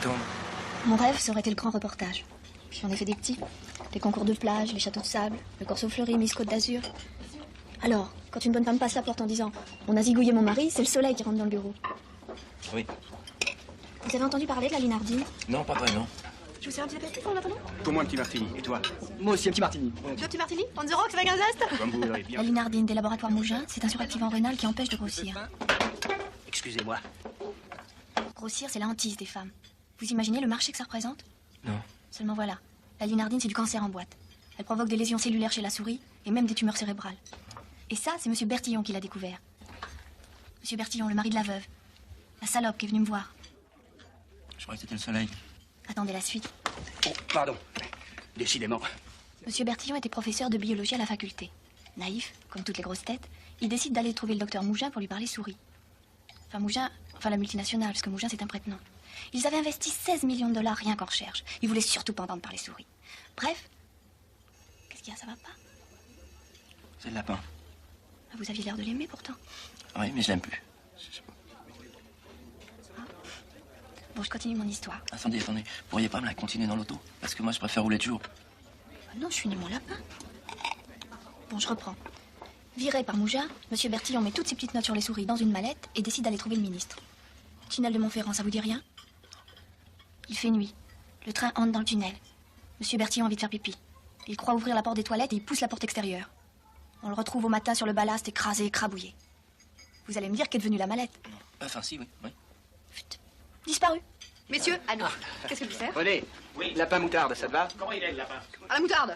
Donc, Mon rêve, ça aurait été le grand reportage. Puis j'en ai fait des petits. Les concours de plage, les châteaux de sable, le Corso Fleuri, Miss Côte d'Azur. Alors, quand une bonne femme passe la porte en disant « On a zigouillé mon mari », c'est le soleil qui rentre dans le bureau. oui. Vous avez entendu parler de la Linardine? Non, pas vraiment. Je vous sers un petit apéritif en attendant? Pour moi, un petit martini. Et toi? Moi aussi, un petit martini. Deux petits martini? On the rocks avec un zeste? Comme vous voudrez bien. La Linardine des laboratoires Mougin, c'est un suractivant rénal qui empêche de grossir. Excusez-moi. Grossir, c'est la hantise des femmes. Vous imaginez le marché que ça représente? Non. Seulement voilà, la Linardine, c'est du cancer en boîte. Elle provoque des lésions cellulaires chez la souris et même des tumeurs cérébrales. Et ça, c'est Monsieur Bertillon qui l'a découvert. Monsieur Bertillon, le mari de la veuve. La salope qui est venue me voir. Je croyais que c'était le soleil. Attendez la suite. Oh, pardon. Décidément. Monsieur Bertillon était professeur de biologie à la faculté. Naïf, comme toutes les grosses têtes, il décide d'aller trouver le docteur Mougin pour lui parler souris. Enfin la multinationale, parce que Mougin c'est un prête-nom. Ils avaient investi 16 millions de dollars rien qu'en recherche. Ils voulaient surtout pas entendre parler souris. Bref, qu'est-ce qu'il y a, ça va pas? C'est le lapin. Ah, vous aviez l'air de l'aimer pourtant. Oui, mais je l'aime plus. Bon, je continue mon histoire. Attendez. Vous pourriez pas me la continuer dans l'auto? Parce que moi, je préfère rouler de jour. Ah non, je suis ni mon lapin. Bon, je reprends. Viré par Mougin, Monsieur Bertillon met toutes ses petites notes sur les souris dans une mallette et décide d'aller trouver le ministre. Tunnel de Montferrand, ça vous dit rien? Il fait nuit. Le train entre dans le tunnel. Monsieur Bertillon a envie de faire pipi. Il croit ouvrir la porte des toilettes et il pousse la porte extérieure. On le retrouve au matin sur le ballast, écrasé, écrabouillé. Vous allez me dire qu'est devenue la mallette? Enfin, si, oui. Chut. Disparu. Messieurs, à nous. Qu'est-ce que tu sers? René, oui. Lapin moutarde, ça te va? À la moutarde.